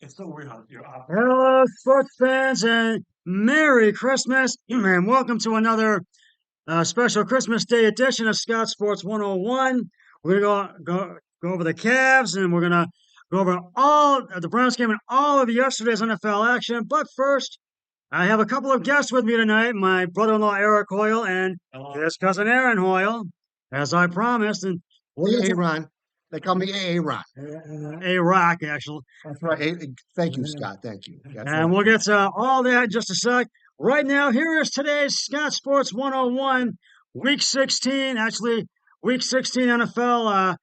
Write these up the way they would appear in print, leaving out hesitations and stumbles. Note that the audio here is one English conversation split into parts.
It's so weird how you're up. Hello, sports fans, and Merry Christmas, and welcome to another special Christmas Day edition of Scott Sports 101. We're going to go over the Cavs, and we're going to go over all the Browns game and all of yesterday's NFL action. But first, I have a couple of guests with me tonight, my brother-in-law Eric Hoyle and Hello. his cousin Aaron Hoyle, as I promised, and A Ron. They call me Ron. A Rock, actually. That's right. Thank you, Scott. Thank you. That's And right. we'll get to all that in just a sec. Right now, here is today's Scott Sports 101, Week 16, actually, Week 16 NFL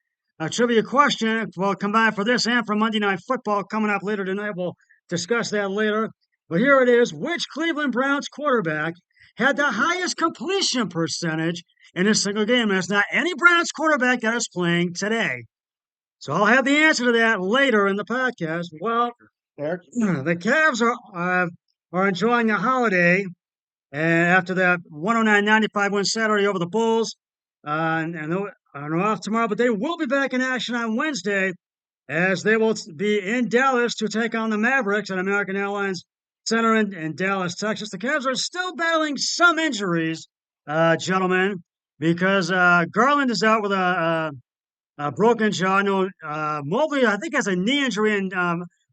trivia question. We'll come back for this and for Monday Night Football coming up later tonight. We'll discuss that later. But here it is. Which Cleveland Browns quarterback had the highest completion percentage in a single game? And it's not any Browns quarterback that is playing today. So I'll have the answer to that later in the podcast. Well, Eric? the Cavs are enjoying the holiday after that 109-95 win Saturday over the Bulls, and they're off tomorrow. But they will be back in action on Wednesday, as they will be in Dallas to take on the Mavericks at American Airlines Center in Dallas, Texas. The Cavs are still battling some injuries, gentlemen, because Garland is out with a broken jaw. No, Mobley, I think, has a knee injury, and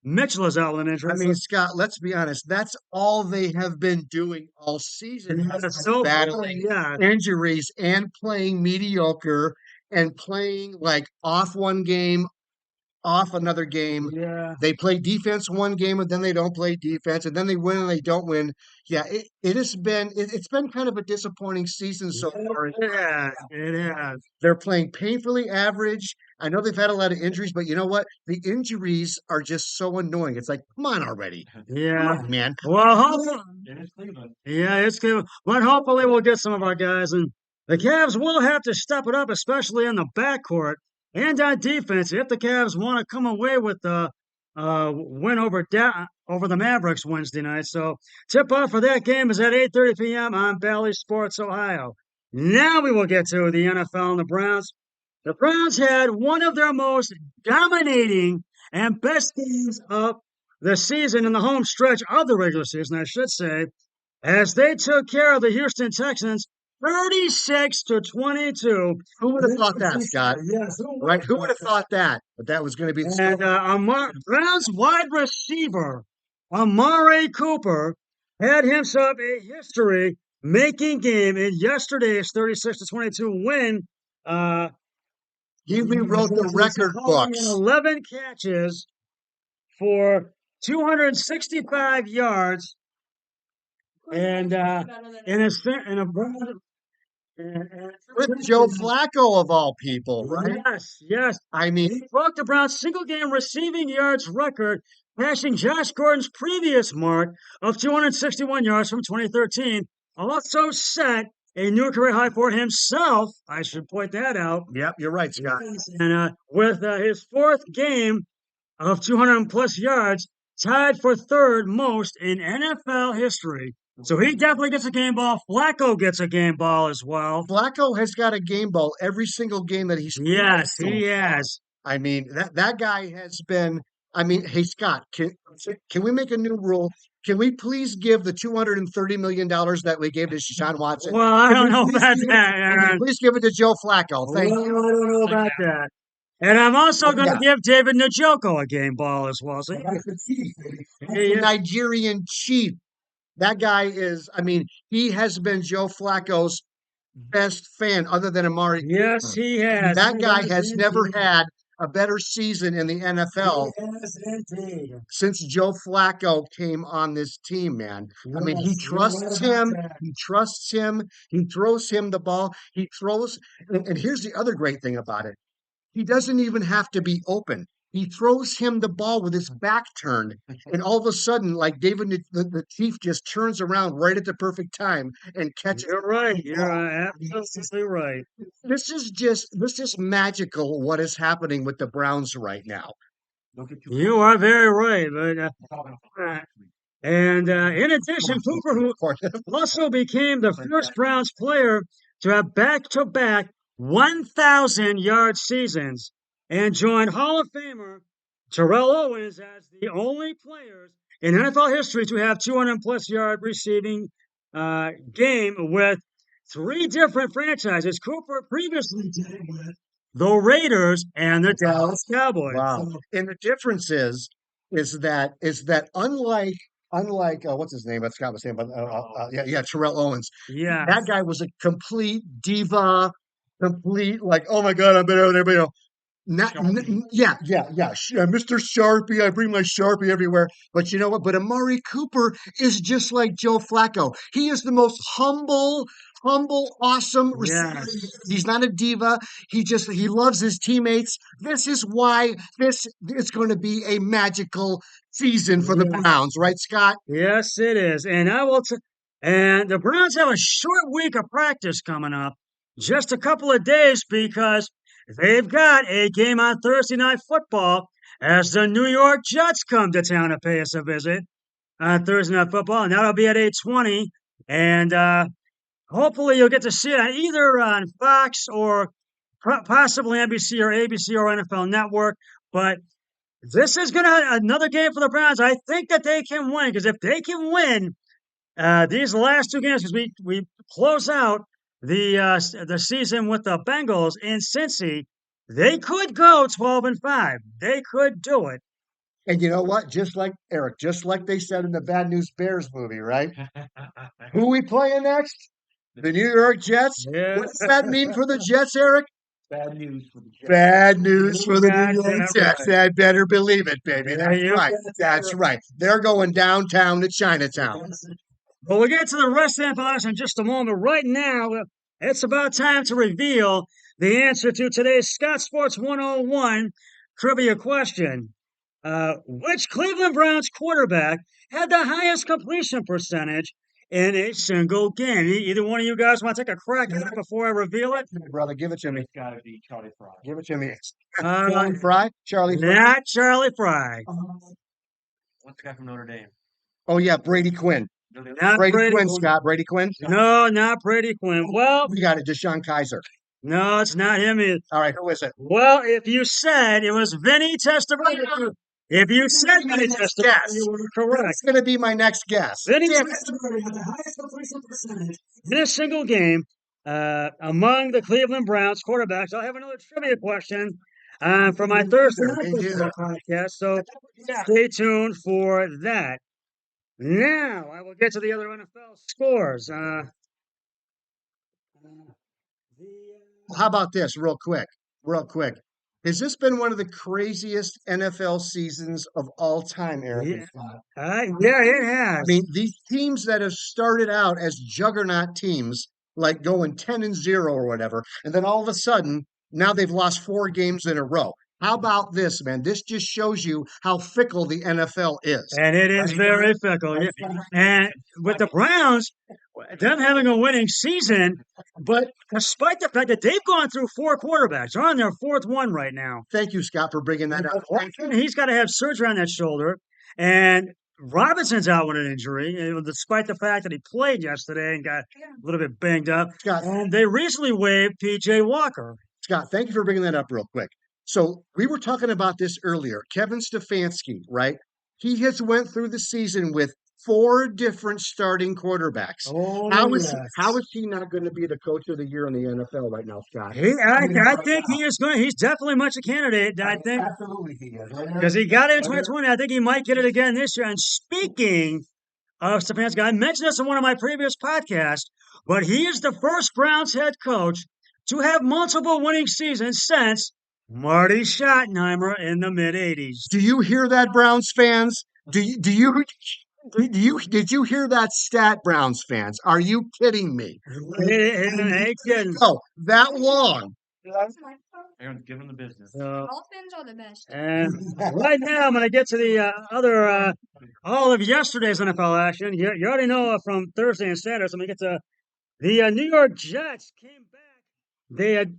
Mitchell is out with an injury. I mean, Scott, let's be honest. That's all they have been doing all season, So battling yeah, injuries and playing mediocre and playing like off one game, off another game. yeah. They play defense one game and then they don't play defense and then they win and they don't win. Yeah, it's been kind of a disappointing season so far. It has. They're playing painfully average. I know they've had a lot of injuries, but you know what? The injuries are just so annoying. It's like, come on already. Come Yeah. on, man. Well, hopefully, It is Cleveland. yeah, it's good. But hopefully we'll get some of our guys. And the Cavs will have to step it up, especially in the backcourt and on defense, if the Cavs want to come away with the win over the Mavericks Wednesday night. So tip off for that game is at 8:30 p.m. on Bally Sports Ohio. Now we will get to the NFL and the Browns. The Browns had one of their most dominating and best games of the season in the home stretch of the regular season, I should say, as they took care of the Houston Texans 36-22. Who would have thought that, Scott? Yes, Right? Who would have thought that? But that was going to be the and Browns wide receiver Amari Cooper had himself a history making game in yesterday's 36-22 win. He rewrote the record books. 11 catches for 265 yards and in a With Joe Flacco of all people, right? Yes. I He mean, broke the Browns' single game receiving yards record, passing Josh Gordon's previous mark of 261 yards from 2013. Also set a new career high for himself. I should point that out. yep, you're right, Scott. And with his fourth game of 200 plus yards, tied for third most in NFL history. So he definitely gets a game ball. Flacco gets a game ball as well. Flacco has got a game ball every single game that he's played. Yes, he has. I mean, that guy has been. I mean, hey Scott, can we make a new rule? Can we please give the $230 million that we gave to Deshaun Watson? Well, I don't know Please about give it- that, can Aaron. you please give it to Joe Flacco. Thank Well, I you. don't know about that. And I'm also going to Yeah. give David Njoku a game ball as well. So The Nigerian chief. That guy is. I mean, he has been Joe Flacco's best fan, other than Amari. yes, Cooper. he has. That He guy has has never indeed. had a better season in the NFL He has indeed. since Joe Flacco came on this team, man. I mean, he Yes, trusts you're right him. about that. He trusts him. He throws him the ball. He throws. And here's the other great thing about it. He doesn't even have to be open. He throws him the ball with his back turned. And all of a sudden, like the Chief just turns around right at the perfect time and catches. You're right. You're absolutely right. This is magical what is happening with the Browns right now. You are very right. And in addition, Cooper, who also became the first Browns player to have back-to-back 1,000-yard seasons and joined Hall of Famer Terrell Owens as the only players in NFL history to have 200 plus yard receiving game with three different franchises. Cooper previously did it with the Raiders and the Dallas Cowboys. Wow. And the difference is that unlike what's his name? That's Scott was saying, but Terrell Owens. Yeah. That guy was a complete diva, complete like, oh my God, I'm better than everybody else. Mr. Sharpie. I bring my Sharpie everywhere. But you know what? But Amari Cooper is just like Joe Flacco. He is the most humble, awesome receiver. Yes. He's not a diva. He loves his teammates. This is why this is going to be a magical season for the Browns, right, Scott? Yes, it is. And and the Browns have a short week of practice coming up, just a couple of days because they've got a game on Thursday Night Football as the New York Jets come to town to pay us a visit on Thursday Night Football, and that'll be at 8:20. And hopefully you'll get to see it on either on Fox or possibly NBC or ABC or NFL Network. But this is going to another game for the Browns. I think that they can win because if they can win these last two games, because we close out the season with the Bengals in Cincy, they could go 12-5. They could do it. And you know what? Just like Eric, just like they said in the Bad News Bears movie, right? Who we playing next? The New York Jets. Yeah. What does that mean for the Jets, Eric? Bad news for the Jets. Bad news for the New York That's Jets. right. I better believe it, baby. Yeah, That's you right. got that That's right. right. They're going downtown to Chinatown. Well, we'll get to the rest of the information in just a moment. Right now, it's about time to reveal the answer to today's Scott Sports 101 trivia question. Which Cleveland Browns quarterback had the highest completion percentage in a single game? Either one of you guys want to take a crack at it before I reveal it? Brother, give it to me. It's got to be Charlie Fry. Give it to me. Uh, Charlie Fry? Charlie Fry? Not Charlie Fry. What's the guy from Notre Dame? Oh, yeah, Brady Quinn. Not Brady Quinn, Scott. Brady Quinn? No, not Brady Quinn. Well, We got it. Deshaun Kaiser. no, it's not him either. All right, who is it? Well, if you said it was Vinny Testaverde, if you said Vinny Yes. Testaverde, you were correct. That's going to be my next guess. Vinny Damn it. Testaverde had the highest completion percentage in a single game among the Cleveland Browns quarterbacks. I'll have another trivia question for my Thursday night football podcast, so stay tuned for that. Now, I will get to the other NFL scores. How about this, real quick? Real quick. Has this been one of the craziest NFL seasons of all time, Eric? Yeah, it has. I mean, these teams that have started out as juggernaut teams, like going 10-0 or whatever, and then all of a sudden, now they've lost 4 games in a row. How about this, man? This just shows you how fickle the NFL is. And it is very fickle. Yeah. And with the Browns, them having a winning season, but despite the fact that they've gone through 4 quarterbacks, they're on their 4th one right now. Thank you, Scott, for bringing that up. He's got to have surgery on that shoulder. And Robinson's out with an injury, despite the fact that he played yesterday and got a little bit banged up. Scott, And they recently waived P.J. Walker. Scott, thank you for bringing that up real quick. So we were talking about this earlier. Kevin Stefanski, right? He has went through the season with 4 different starting quarterbacks. Oh, How is he not going to be the coach of the year in the NFL right now, Scott? I think he is going. He's definitely much a candidate. I think Absolutely he is. because he got it in 2020. I think he might get it again this year. And speaking of Stefanski, I mentioned this in one of my previous podcasts, but he is the first Browns head coach to have multiple winning seasons since Marty Schottenheimer in the mid '80s. Do you hear that, Browns fans? Did you hear that stat, Browns fans? Are you kidding me? Hey, kidding. Oh, that long. Aaron's giving the business. Dolphins are the best. And right now, I'm going to get to the other all of yesterday's NFL action. You already know from Thursday and Saturday. So I'm going to get to the New York Jets came back. They had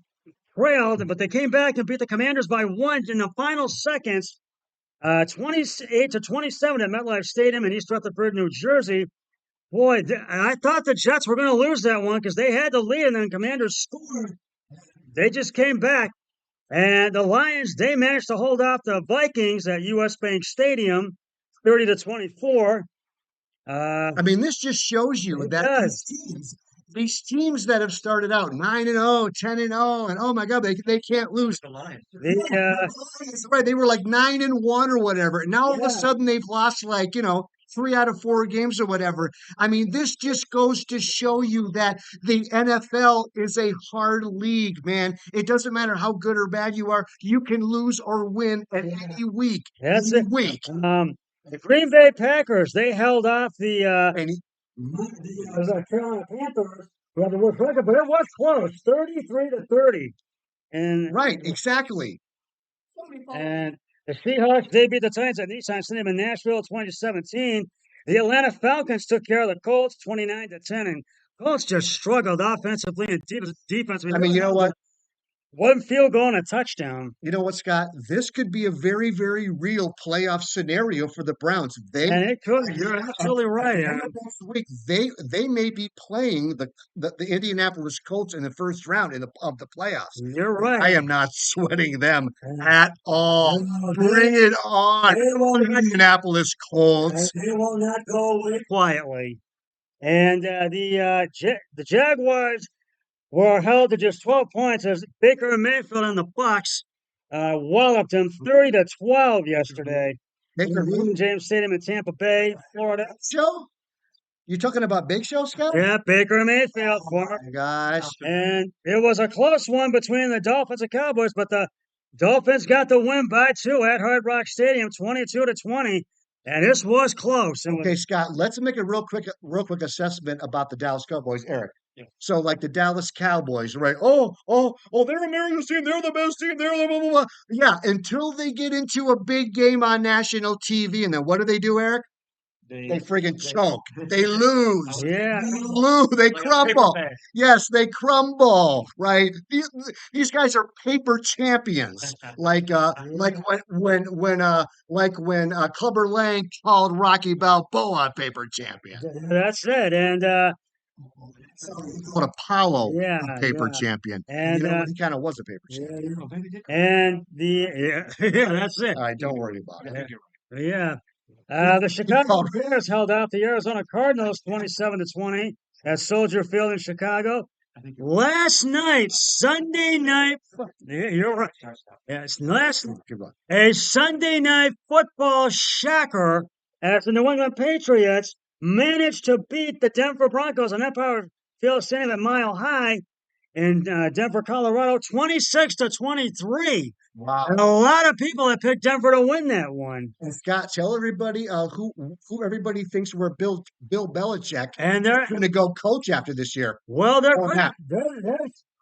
trailed, but they came back and beat the Commanders by 1 in the final seconds, 28-27 at MetLife Stadium in East Rutherford, New Jersey. Boy, I thought the Jets were going to lose that one because they had the lead and then Commanders scored. They just came back. And the Lions, they managed to hold off the Vikings at US Bank Stadium 30-24. I mean, this just shows you It that does. these teams that have started out 9-0, 10-0, and oh my God, they can't lose. The Lions. The, Right, they were like 9-1 or whatever. And now all of a Yeah. sudden they've lost like 3 out of 4 games or whatever. I mean, this just goes to show you that the NFL is a hard league, man. It doesn't matter how good or bad you are; you can lose or win at any week. That's Any it. week. The Green Bay Packers, they held off the And Carolina Panthers. Well, it was record, but it was close, 33-30. And right, exactly. And the Seahawks, they beat the Titans at Nissan Stadium in Nashville 2017. The Atlanta Falcons took care of the Colts 29-10. And Colts just struggled offensively and defensively. I mean, you know what? One field goal and a touchdown. You know what, Scott? This could be a very, very real playoff scenario for the Browns. And it could. You're absolutely right. And next week, they may be playing the Indianapolis Colts in the first round of the playoffs. You're right. I am not sweating them at all. Bring it on, Indianapolis Colts. They will not go away quietly. And the Jaguars were held to just 12 points as Baker Mayfield and the Bucks walloped them 30-12 yesterday. Baker in James Stadium in Tampa Bay, Florida. Show? You talking about Big Show, Scott? Yeah, Baker Mayfield, former. Oh my gosh. And it was a close one between the Dolphins and Cowboys, but the Dolphins got the win by 2 at Hard Rock Stadium, 22-20. And this was close. Okay, Scott, let's make a real quick assessment about the Dallas Cowboys, Eric. Yeah. So, like the Dallas Cowboys, right? They're America's team. They're the best team. They're the blah, blah, blah. Yeah, until they get into a big game on national TV. And then what do, Eric? They friggin' choke. They lose. Yeah. They lose. They crumble. Yes, they crumble. Right. These guys are paper champions. Like when Clubber Lang called Rocky Balboa a paper champion. That's it. And Called Apollo yeah, a paper yeah. champion. And He kind of was a paper champion. and yeah, that's it. All right, don't worry about it. Yeah. The Chicago Bears held out the Arizona Cardinals 27-20 at Soldier Field in Chicago. Last night, Sunday night. Yeah, you're right. Yes, a Sunday night football shocker as the New England Patriots managed to beat the Denver Broncos on Empire Field Stadium at Mile High in Denver, Colorado, 26-23. Wow. And a lot of people have picked Denver to win that one. And Scott, tell everybody who everybody thinks we're Bill Belichick. And they're going to go coach after this year. Well, they're Or not.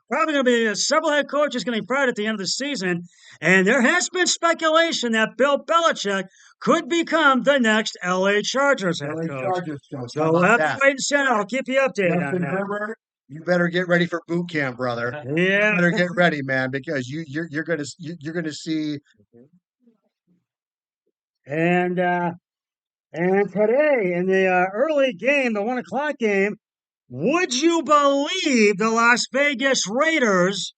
probably going to be several head coaches getting fired at the end of the season. And there has been speculation that Bill Belichick could become the next LA Chargers head coach. So we'll have to wait and see. I'll keep you updated on that. You better get ready for boot camp, brother. Yeah. You better get ready, man, because you're gonna see. And today in the early game, the 1:00 game, would you believe the Las Vegas Raiders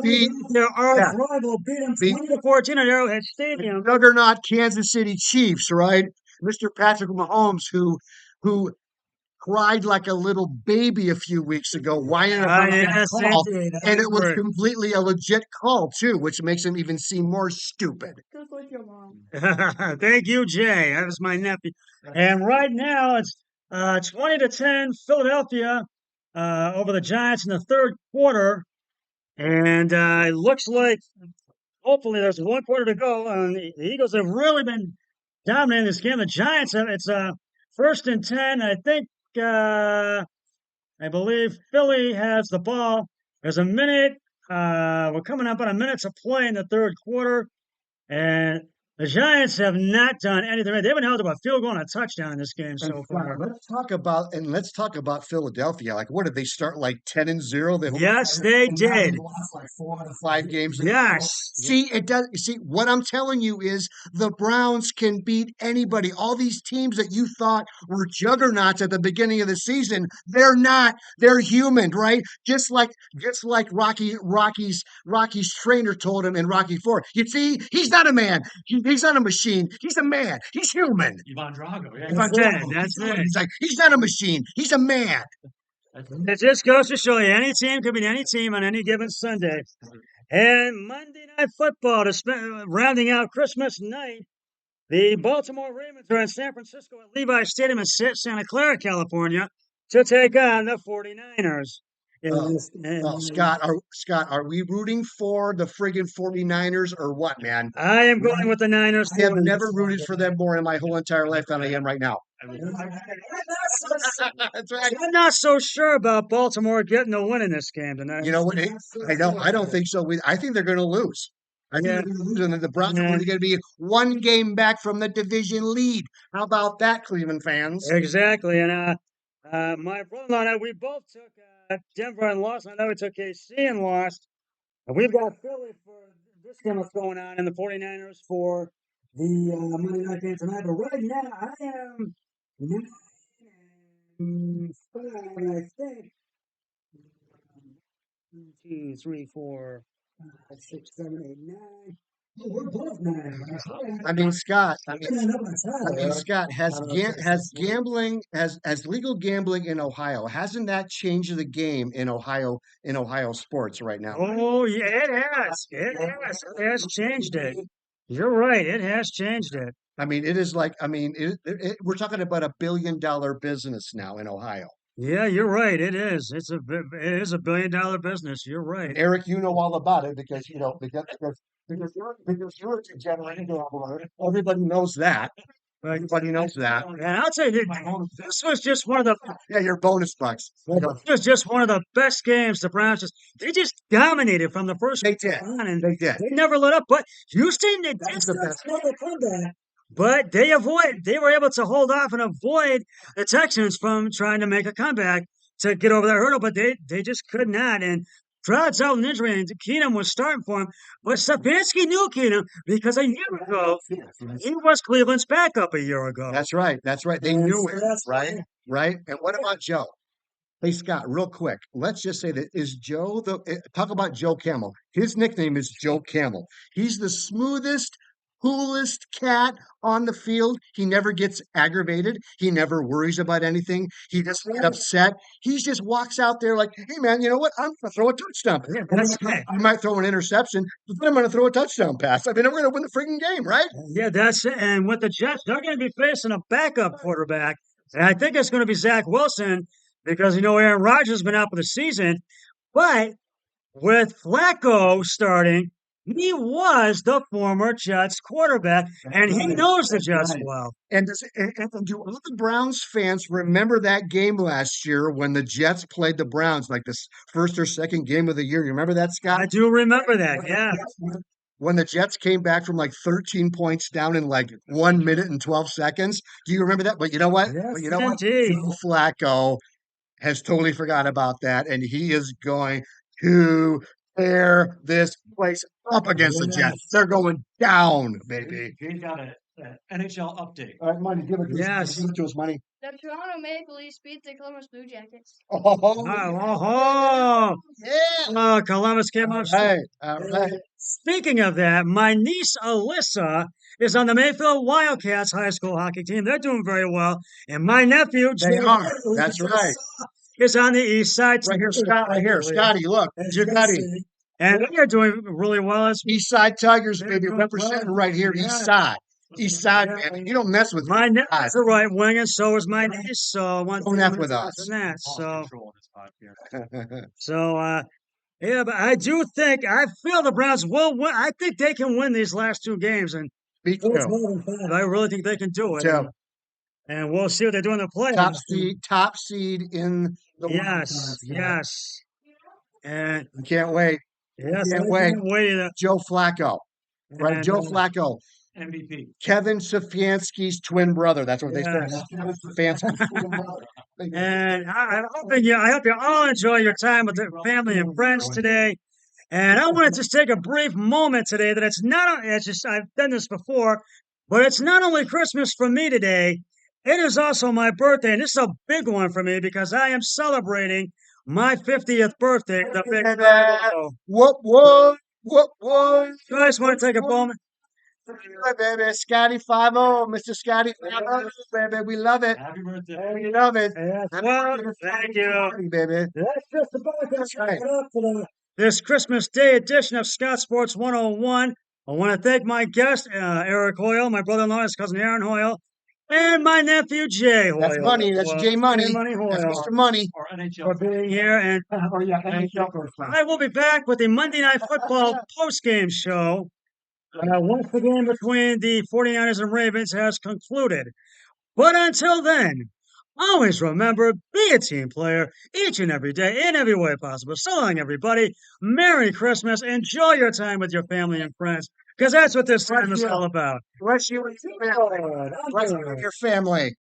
Beat their arch rival, beat them 20-14 at Arrowhead Stadium? Juggernaut Kansas City Chiefs, right? Mr. Patrick Mahomes, who cried like a little baby a few weeks ago, whining about that call, and it was completely a legit call too, which makes him even seem more stupid. Just like your mom. Thank you, Jay. That was my nephew. And right now it's 20-10 Philadelphia over the Giants in the third quarter, and it looks like hopefully there's 1 quarter to go, and the Eagles have really been dominating this game. The Giants have it's 1st and 10. I think. I believe Philly has the ball. There's a minute. We're coming up on a minute to play in the third quarter. And The Giants have not done anything. They haven't held up a field goal and a touchdown in this game so far. Let's talk about Philadelphia. Like, what did they start like 10-0? Yes, they did. Lost like 4 out of 5 games. Yes. See, it does. See, what I'm telling you is the Browns can beat anybody. All these teams that you thought were juggernauts at the beginning of the season, they're not. They're human, right? Just like Rocky's trainer told him in Rocky 4. You see, he's not a man. He's not a machine. He's a man. He's human. Ivan Drago. Yeah, That's it. He's like, he's not a machine. He's a man. It just goes to show you any team could beat any team on any given Sunday. And Monday Night Football, rounding out Christmas night, the Baltimore Ravens are in San Francisco at Levi Stadium in Santa Clara, California, to take on the 49ers. Scott, are we rooting for the friggin' 49ers or what, man? I am going with the Niners. I have never rooted for them more in my whole entire life than I am right now. That's right. I'm not so sure about Baltimore getting a win in this game tonight. You know what? I don't think so. I think they're going to lose. I think they're going to lose, and the Browns are going to be one game back from the division lead. How about that, Cleveland fans? Exactly. And my brother-in-law and I, we both took Denver and lost. I know we took KC and lost. And we've got Philly for this game that's going on, and the 49ers for the Monday night game tonight. But right now, I am 9-5, I think. 1, 2, 3, 4, 5, 6, 7, 8, 9. Oh, we're both 9. I mean, Scott. Scott, has legal gambling in Ohio, hasn't that changed the game in Ohio sports right now? Oh yeah, it has. It has changed it. You're right. It has changed it. I mean, it is like, we're talking about $1 billion business now in Ohio. Yeah, you're right. It is. It is $1 billion business. You're right. Eric, you know all about it because you're a degenerate gambler. Everybody knows that. Everybody knows that. And I'll tell you, this was just one of the your bonus bucks. This was just one of the best games the Browns they just dominated from the first. They did. And They did. They never let up. But Houston, they That's the best. comeback. But they were able to hold off and avoid the Texans from trying to make a comeback to get over that hurdle, but they just could not. And Stroud's out in injury, and Keenum was starting for him. But Stefanski knew Keenum because a year ago, he was Cleveland's backup a year ago. That's right. That's right. They knew it, right? Right? And what about Joe? Hey, Scott, real quick. Let's just say that talk about Joe Camel. His nickname is Joe Camel. He's the smoothest, coolest cat on the field. He never gets aggravated. He never worries about anything. He doesn't get upset. He just walks out there like, hey, man, you know what? I'm going to throw a touchdown. I might throw an interception, but then I'm going to throw a touchdown pass. I mean, I'm going to win the freaking game, right? Yeah, that's it. And with the Jets, they're going to be facing a backup quarterback. And I think it's going to be Zach Wilson because, Aaron Rodgers has been out for the season. But with Flacco starting, he was the former Jets quarterback, and he knows the Jets well. And do all the Browns fans remember that game last year when the Jets played the Browns, like this first or second game of the year? You remember that, Scott? I do remember that, yeah. When the Jets came back from like 13 points down in like 1 minute and 12 seconds. Do you remember that? But you know what? Yes, Joe Flacco has totally forgot about that, and he is going to tear this place up against the Jets. They're going down, baby. He's got an NHL update. All right, Money, give it to us, Money. The Toronto Maple Leafs beat the Columbus Blue Jackets. Yeah. Columbus came up. Hey, right. Speaking of that, my niece Alyssa is on the Mayfield Wildcats high school hockey team. They're doing very well. And my nephew, That's right. is on the east side. Right here, Scott. Right here. Scotty, look. Scotty. And they're doing really well. East Side Tigers, baby. Representing right here, East Side. East Side, man. You don't mess with my nephew's the right wing, and so is my niece. So don't mess with us. Yeah, but I feel the Browns will win. I think they can win these last two games, and I really think they can do it. And we'll see what they do in the playoffs. Top seed in the yes. And I can't wait. Yes, can't wait. Joe Flacco. Right, Joe Flacco. MVP. Kevin Stefanski's twin brother. That's what they said. Yes. Kevin Stefanski's twin brother. And I hope you all enjoy your time with your family and friends today. And I want to just take a brief moment today that it's just, I've done this before, but it's not only Christmas for me today, it is also my birthday. And this is a big one for me because I am celebrating my 50th birthday. The big so, What? you guys want to take a moment? Hey, baby, Scotty 5-0, Mr. Scotty 5-0, baby. We love it. Happy birthday. We love it. Yes, Happy well, birthday, thank you. baby. That's just about That's right. this Christmas Day edition of Scott Sports 101. I want to thank my guest, Eric Hoyle, my brother-in-law, his cousin Aaron Hoyle, and my nephew, Jay Hoyle. That's Money. That's Jay Money. Money That's Hoyle Mr. Money. Or for NHL. being here. And Oh, yeah. I will be back with the Monday Night Football post-game show once the game between the 49ers and Ravens has concluded. But until then, always remember, be a team player each and every day in every way possible. So long, everybody. Merry Christmas. Enjoy your time with your family and friends because that's what this time is all about. Bless you and your family. Bless you and your family.